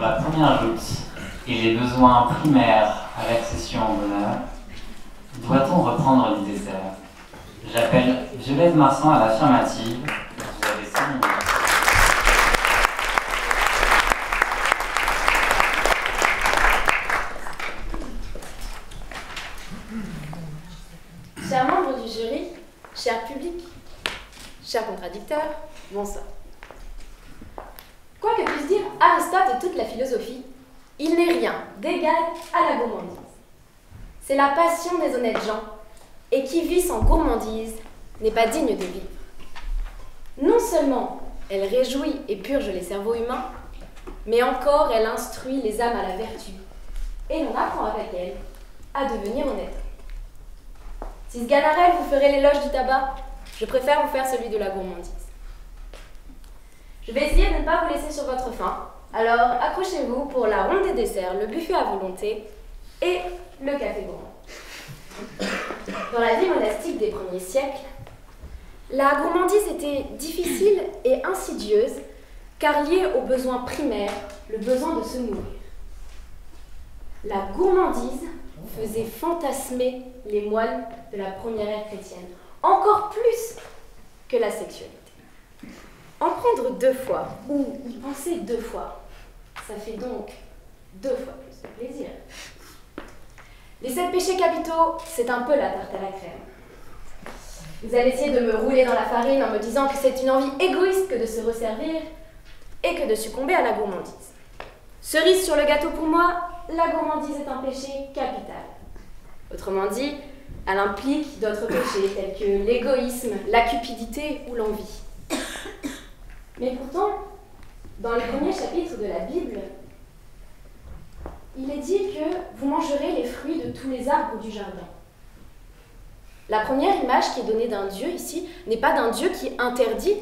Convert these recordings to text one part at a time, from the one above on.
la première joute et les besoins primaires à l'accession en bonheur, doit-on reprendre du dessert? J'appelle Violette Marsan à l'affirmative. Vous avez 5 minutes. Chers membres du jury, cher public, chers contradicteurs, bonsoir. Quoi que puisse dire Aristote et toute la philosophie, il n'est rien d'égal à la gourmandise. C'est la passion des honnêtes gens, et qui vit sans gourmandise n'est pas digne de vivre. Non seulement elle réjouit et purge les cerveaux humains, mais encore elle instruit les âmes à la vertu, et l'on apprend avec elle à devenir honnête. Si Sganarelle vous ferait l'éloge du tabac, je préfère vous faire celui de la gourmandise. Je vais essayer de ne pas vous laisser sur votre faim, alors accrochez-vous pour la ronde des desserts, le buffet à volonté et le café gourmand. Dans la vie monastique des premiers siècles, la gourmandise était difficile et insidieuse car liée au besoin primaire, le besoin de se nourrir. La gourmandise faisait fantasmer les moines de la première ère chrétienne, encore plus que la sexualité. En prendre 2 fois, ou y penser 2 fois, ça fait donc 2 fois plus de plaisir. Les 7 péchés capitaux, c'est un peu la tarte à la crème. Vous allez essayer de me rouler dans la farine en me disant que c'est une envie égoïste que de se resservir et que de succomber à la gourmandise. Cerise sur le gâteau pour moi, la gourmandise est un péché capital. Autrement dit, elle implique d'autres péchés tels que l'égoïsme, la cupidité ou l'envie. Mais pourtant, dans le premier chapitre de la Bible, il est dit que vous mangerez les fruits de tous les arbres du jardin. La première image qui est donnée d'un Dieu ici n'est pas d'un Dieu qui interdit,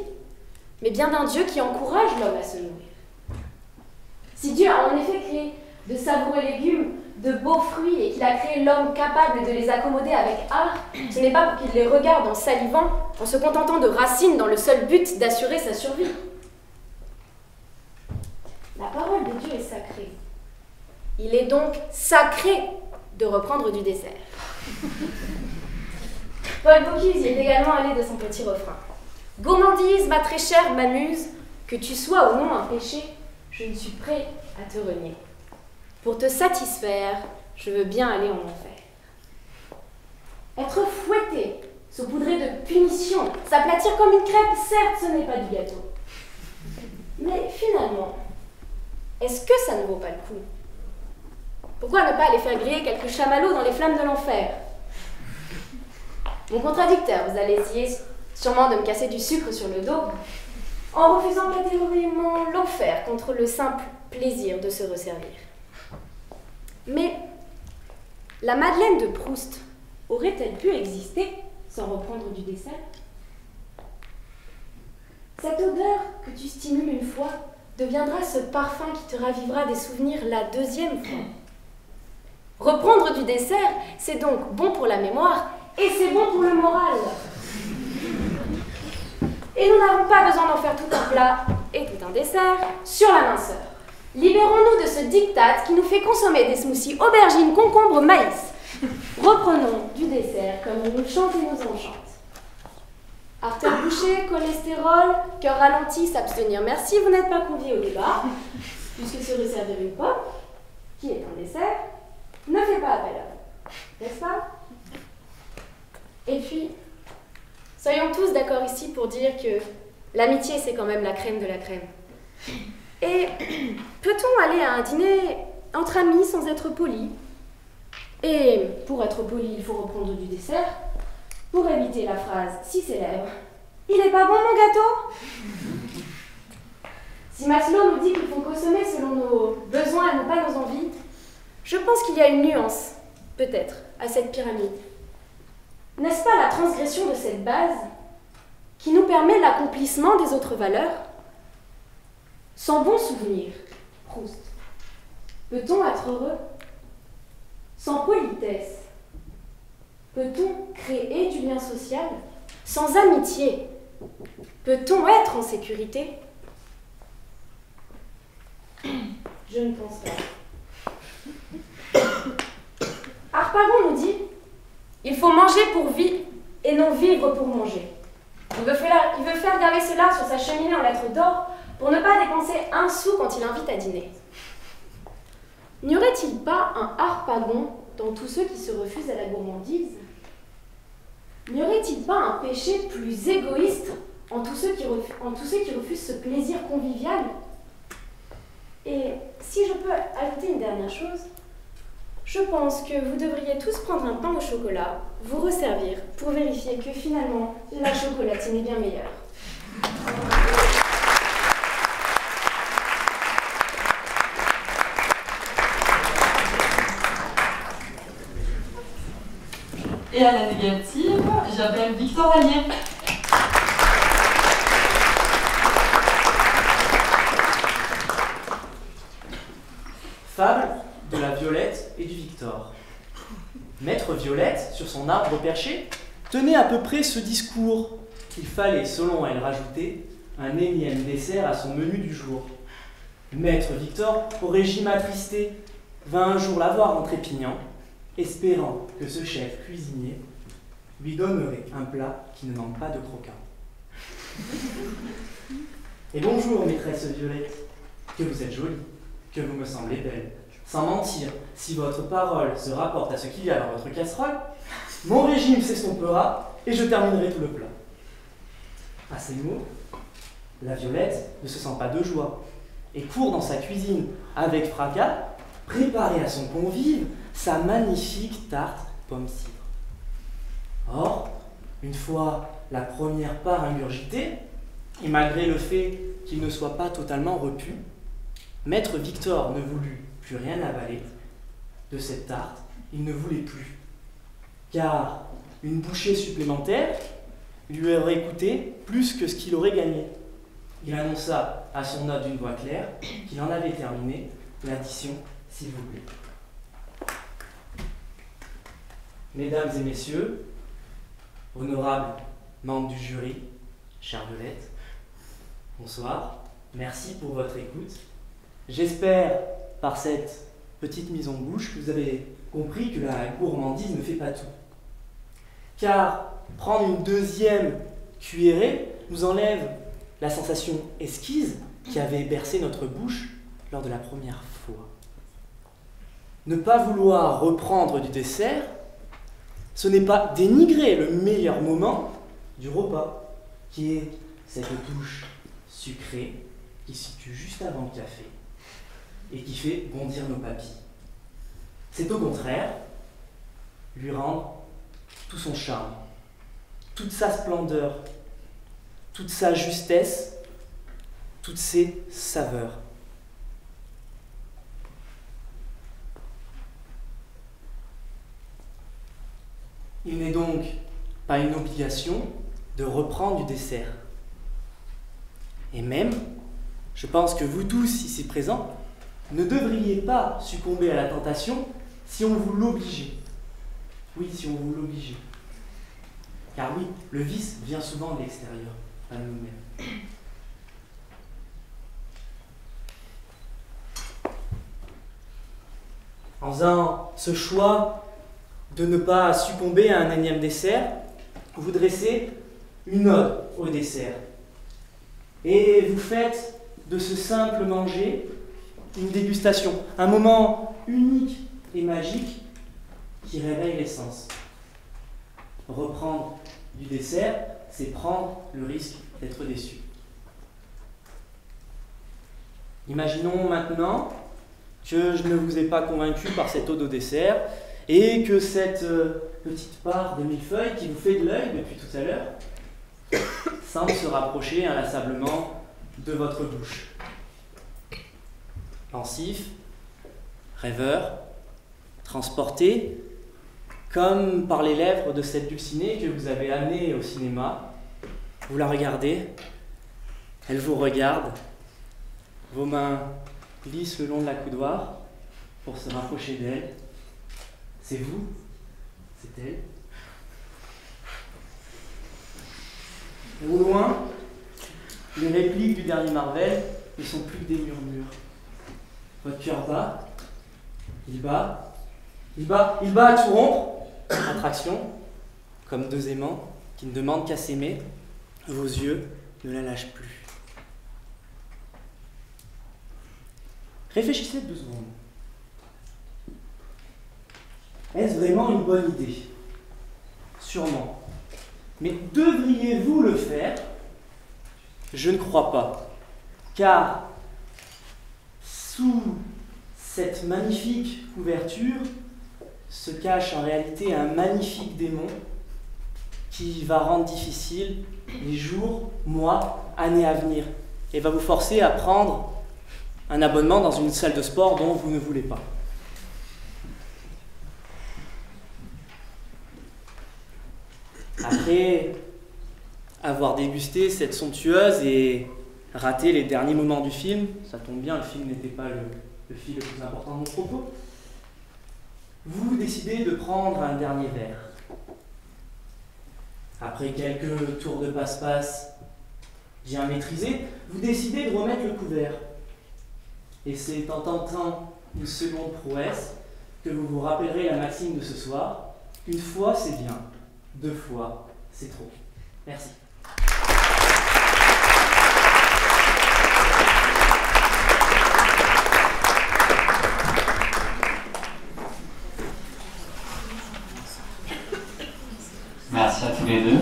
mais bien d'un Dieu qui encourage l'homme à se nourrir. Si Dieu a en effet créé de savoureux légumes, de beaux fruits et qu'il a créé l'homme capable de les accommoder avec art, ce n'est pas pour qu'il les regarde en salivant, en se contentant de racines dans le seul but d'assurer sa survie. La parole de Dieu est sacrée. Il est donc sacré de reprendre du dessert. Paul Bocuse y est également allé de son petit refrain. Gourmandise, ma très chère, m'amuse, que tu sois ou non un péché, je ne suis prêt à te renier. Pour te satisfaire, je veux bien aller en enfer. Être fouetté, saupoudré de punition, s'aplatir comme une crêpe, certes, ce n'est pas du gâteau. Mais finalement, est-ce que ça ne vaut pas le coup? Pourquoi ne pas aller faire griller quelques chamallows dans les flammes de l'enfer? Mon contradicteur, vous allez essayer sûrement de me casser du sucre sur le dos en refusant catégoriquement l'enfer contre le simple plaisir de se resservir. Mais la Madeleine de Proust aurait-elle pu exister sans reprendre du dessert? Cette odeur que tu stimules une fois deviendra ce parfum qui te ravivera des souvenirs la 2e fois. Reprendre du dessert, c'est donc bon pour la mémoire et c'est bon pour le moral. Et nous n'avons pas besoin d'en faire tout un plat et tout un dessert sur la minceur. Libérons-nous de ce diktat qui nous fait consommer des smoothies aubergines, concombres, maïs. Reprenons du dessert comme on nous chante et nous enchante. Artère bouchée, cholestérol, cœur ralenti, s'abstenir. Merci, vous n'êtes pas conviés au débat, puisque se resservir une pomme, qui est un dessert, ne fait pas appel à vous. N'est-ce pas? Et puis, soyons tous d'accord ici pour dire que l'amitié, c'est quand même la crème de la crème. Et peut-on aller à un dîner entre amis sans être poli? Et pour être poli, il faut reprendre du dessert pour éviter la phrase si célèbre « Il est pas bon mon gâteau ?» Si Maslow nous dit qu'il faut consommer selon nos besoins et non pas nos envies, je pense qu'il y a une nuance, peut-être, à cette pyramide. N'est-ce pas la transgression de cette base qui nous permet l'accomplissement des autres valeurs? Sans bon souvenir, Proust, peut-on être heureux? Sans politesse, peut-on créer du lien social? Sans amitié, peut-on être en sécurité? Je ne pense pas. Harpagon nous dit « Il faut manger pour vivre et non vivre pour manger ». Il veut faire graver cela sur sa cheminée en lettres d'or pour ne pas dépenser un sou quand il invite à dîner. N'y aurait-il pas un Harpagon dans tous ceux qui se refusent à la gourmandise? N'y aurait-il pas un péché plus égoïste en tous ceux qui refusent ce plaisir convivial? Et si je peux ajouter une dernière chose, je pense que vous devriez tous prendre un pain au chocolat, vous resservir pour vérifier que finalement la chocolatine est bien meilleure. Et à la négative, j'appelle Victor Allier. Fable de la Violette et du Victor. Maître Violette, sur son arbre perché, tenait à peu près ce discours qu'il fallait, selon elle, rajouter un énième dessert à son menu du jour. Maître Victor, au régime attristé, vint un jour la voir en trépignant, espérant que ce chef cuisinier lui donnerait un plat qui ne manque pas de croquant. Et bonjour, maîtresse Violette, que vous êtes jolie, que vous me semblez belle. Sans mentir, si votre parole se rapporte à ce qu'il y a dans votre casserole, mon régime s'estompera et je terminerai tout le plat. À ces mots, la Violette ne se sent pas de joie et court dans sa cuisine avec fracas, préparer à son convive sa magnifique tarte pomme-cidre. Or, une fois la première part ingurgitée, et malgré le fait qu'il ne soit pas totalement repu, Maître Victor ne voulut plus rien avaler. De cette tarte, il ne voulait plus, car une bouchée supplémentaire lui aurait coûté plus que ce qu'il aurait gagné. Il annonça à son hôte d'une voix claire qu'il en avait terminé l'addition, s'il vous plaît. Mesdames et messieurs, honorables membres du jury, chère Violette, bonsoir, merci pour votre écoute. J'espère, par cette petite mise en bouche, que vous avez compris que la gourmandise ne fait pas tout. Car prendre une deuxième cuillerée nous enlève la sensation exquise qui avait bercé notre bouche lors de la première fois. Ne pas vouloir reprendre du dessert, ce n'est pas dénigrer le meilleur moment du repas, qui est cette touche sucrée qui se situe juste avant le café et qui fait bondir nos papilles. C'est au contraire lui rendre tout son charme, toute sa splendeur, toute sa justesse, toutes ses saveurs. Il n'est donc pas une obligation de reprendre du dessert. Et même, je pense que vous tous ici présents ne devriez pas succomber à la tentation si on vous l'obligeait. Oui, si on vous l'obligeait. Car oui, le vice vient souvent de l'extérieur, pas de nous-mêmes. En faisant ce choix de ne pas succomber à un énième dessert, vous dressez une ode au dessert. Et vous faites de ce simple manger une dégustation, un moment unique et magique qui réveille l'essence. Reprendre du dessert, c'est prendre le risque d'être déçu. Imaginons maintenant que je ne vous ai pas convaincu par cette ode au dessert et que cette petite part de millefeuille qui vous fait de l'œil depuis tout à l'heure semble se rapprocher inlassablement de votre bouche. Pensif, rêveur, transporté, comme par les lèvres de cette dulcinée que vous avez amenée au cinéma, vous la regardez, elle vous regarde, vos mains glissent le long de la coudoir pour se rapprocher d'elle. C'est vous, c'est elle. Et au loin, les répliques du dernier Marvel ne sont plus que des murmures. Votre cœur bat. Il bat. Il bat. Il bat à tout rompre. Attraction. Comme deux aimants qui ne demandent qu'à s'aimer. Vos yeux ne la lâchent plus. Réfléchissez 2 secondes. Est-ce vraiment une bonne idée? Sûrement. Mais devriez-vous le faire? Je ne crois pas. Car sous cette magnifique couverture se cache en réalité un magnifique démon qui va rendre difficile les jours, mois, années à venir et va vous forcer à prendre un abonnement dans une salle de sport dont vous ne voulez pas. Après avoir dégusté cette somptueuse et raté les derniers moments du film, ça tombe bien, le film n'était pas le fil le plus important de mon propos, vous décidez de prendre un dernier verre. Après quelques tours de passe-passe bien maîtrisés, vous décidez de remettre le couvert. Et c'est en tentant une seconde prouesse que vous vous rappellerez la maxime de ce soir. Une fois, c'est bien. 2 fois, c'est trop. Merci. Merci à tous les deux.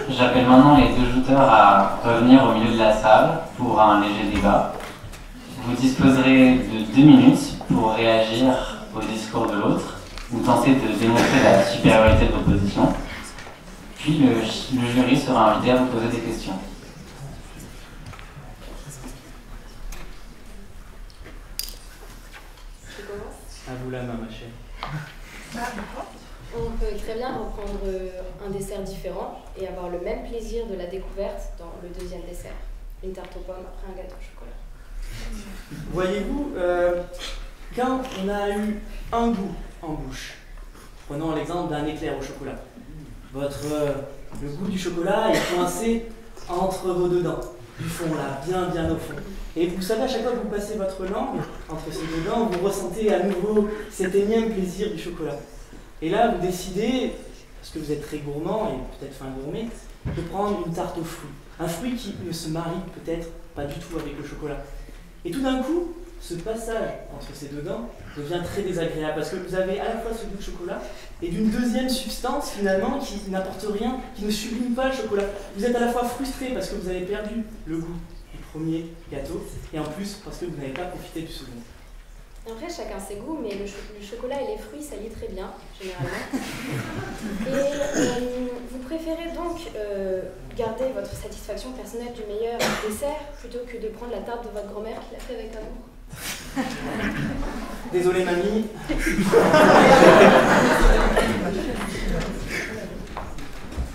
J'appelle maintenant les 2 jouteurs à revenir au milieu de la salle pour un léger débat. Vous disposerez de 2 minutes pour réagir au discours de l'autre ou tenter de démontrer la supériorité de vos positions. Puis le jury sera invité à vous poser des questions. Je commence. À vous la main, ma chère. On peut très bien reprendre un dessert différent et avoir le même plaisir de la découverte dans le 2e dessert. Une tarte aux pommes après un gâteau au chocolat. Voyez-vous, quand on a eu un goût en bouche, prenons l'exemple d'un éclair au chocolat. Le goût du chocolat est coincé entre vos 2 dents, du fond là, bien au fond. Et vous savez, à chaque fois que vous passez votre langue entre ces 2 dents, vous ressentez à nouveau cet énième plaisir du chocolat. Et là, vous décidez, parce que vous êtes très gourmand et peut-être fin gourmet, de prendre une tarte aux fruits. Un fruit qui ne se marie peut-être pas du tout avec le chocolat. Et tout d'un coup, ce passage entre ces 2 dents devient très désagréable parce que vous avez à la fois ce goût de chocolat et d'une deuxième substance finalement qui n'apporte rien, qui ne sublime pas le chocolat. Vous êtes à la fois frustré parce que vous avez perdu le goût du premier gâteau et en plus parce que vous n'avez pas profité du second. Après, chacun ses goûts, mais le chocolat et les fruits, ça y est très bien, généralement. Et vous préférez donc garder votre satisfaction personnelle du meilleur dessert plutôt que de prendre la tarte de votre grand-mère qui l'a fait avec amour. Désolé, mamie.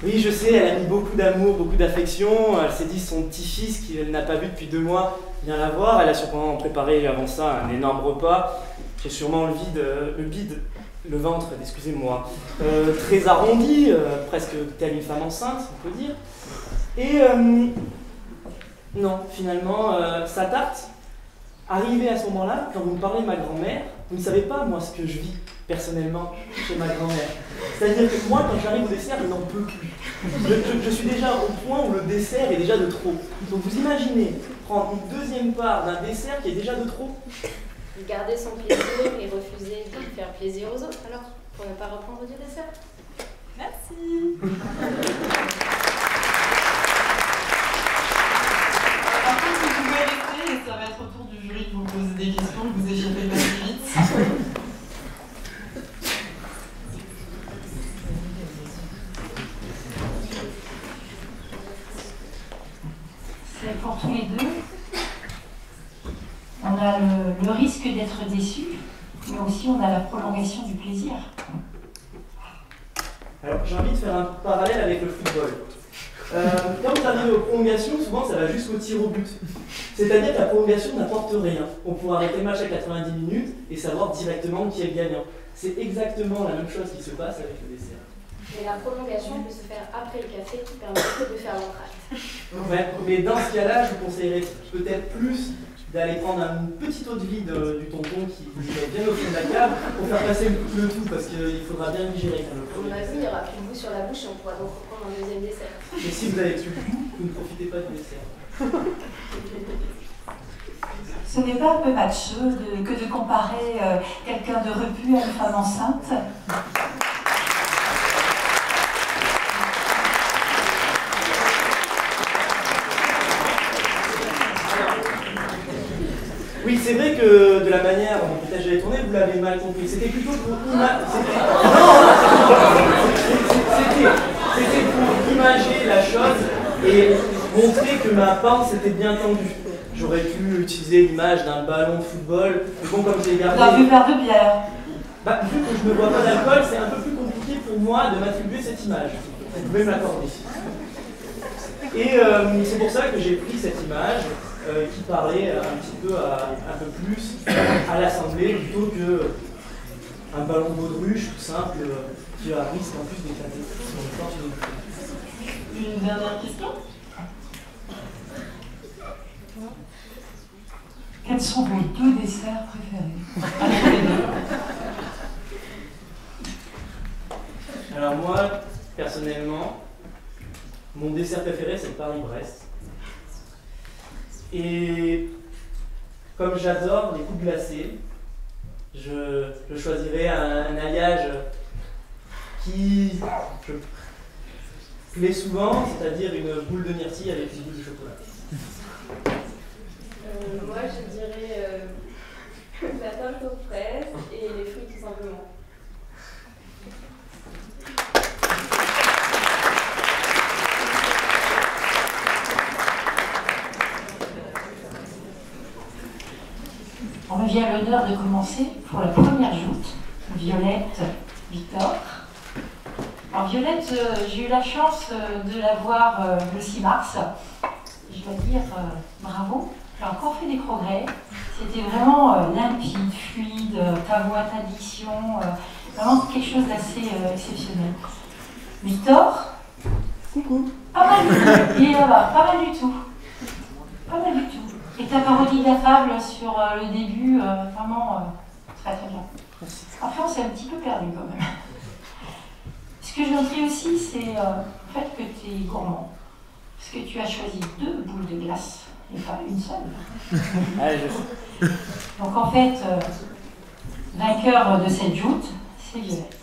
Oui, je sais, elle a mis beaucoup d'amour, beaucoup d'affection. Elle s'est dit son petit-fils qu'elle n'a pas vu depuis 2 mois vient la voir. Elle a sûrement préparé avant ça un énorme repas. J'ai sûrement le ventre, excusez-moi, très arrondi, presque telle une femme enceinte, on peut dire. Et non, finalement, sa tarte, arrivée à ce moment-là, quand vous me parlez de ma grand-mère, vous ne savez pas, moi, ce que je vis personnellement chez ma grand-mère. C'est-à-dire que moi, quand j'arrive au dessert, je n'en peux plus. Je suis déjà au point où le dessert est déjà de trop. Donc vous imaginez prendre une 2e part d'un dessert qui est déjà de trop. Garder son plaisir et refuser de faire plaisir aux autres, alors, pour ne pas reprendre du dessert. Merci. Par contre, vous pouvez rester et ça va être au tour du jury de vous poser des questions, que vous échappez pas si vite. C'est pour tous les 2. On a le risque d'être déçu, mais aussi on a la prolongation du plaisir. Alors j'ai envie de faire un parallèle avec le football. Quand vous arrivez aux prolongations, souvent ça va jusqu'au tir au but. C'est-à-dire que la prolongation n'apporte rien. On pourra arrêter le match à 90 minutes et savoir directement qui est le gagnant. C'est exactement la même chose qui se passe avec le dessert. Mais la prolongation peut se faire après le café qui permet de faire l'entracte. Ouais, mais dans ce cas-là, je vous conseillerais peut-être plus d'aller prendre une petite eau de vie du tonton qui est bien au fond de la cave pour faire passer le tout, parce qu'il faudra bien digérer. On a vu, il n'y aura plus de goût sur la bouche et on pourra donc reprendre un deuxième dessert. Et si vous avez plus le goût, vous ne profitez pas du dessert. Ce n'est pas un peu matcheux que de comparer quelqu'un de repu à une femme enceinte? Oui, c'est vrai que de la manière dont peut-être j'avais tourné, vous l'avez mal compris. C'était plutôt pour c'était pour imager la chose et montrer que ma pince était bien tendue. J'aurais pu utiliser l'image d'un ballon de football, mais bon, comme j'ai gardé... D'un verre de bière. Bah, vu que je ne bois pas d'alcool, c'est un peu plus compliqué pour moi de m'attribuer cette image. Vous pouvez me l'accorder. Et c'est pour ça que j'ai pris cette image qui parlait un petit peu un peu plus à l'assemblée plutôt qu'un ballon de baudruche tout simple qui a risque en plus d'éclater. Une dernière question? Quels sont vos 2 desserts préférés? Alors moi, personnellement, mon dessert préféré c'est le Paris-Brest. Et comme j'adore les coupes glacées, je choisirais un alliage qui plaît souvent, c'est-à-dire une boule de myrtille avec une boule de chocolat. Moi, je dirais la tarte aux fraises et les fruits tout simplement. On me vient l'honneur de commencer pour la première joute, Violette Victor. Alors Violette, j'ai eu la chance de la voir le 6 mars. Je dois dire bravo, j'ai encore fait des progrès. C'était vraiment limpide, fluide, ta voix, ta diction, vraiment quelque chose d'assez exceptionnel. Victor, Coucou. pas mal du tout. Il est là-bas, pas mal du tout. Pas mal du tout. Et ta parodie de la fable sur le début, vraiment très très bien. Après, on s'est un petit peu perdu quand même. Ce que je noterai aussi, c'est le fait que tu es gourmand. Parce que tu as choisi 2 boules de glace et pas une seule. Allez, je... Donc en fait, vainqueur de cette joute, c'est Violette.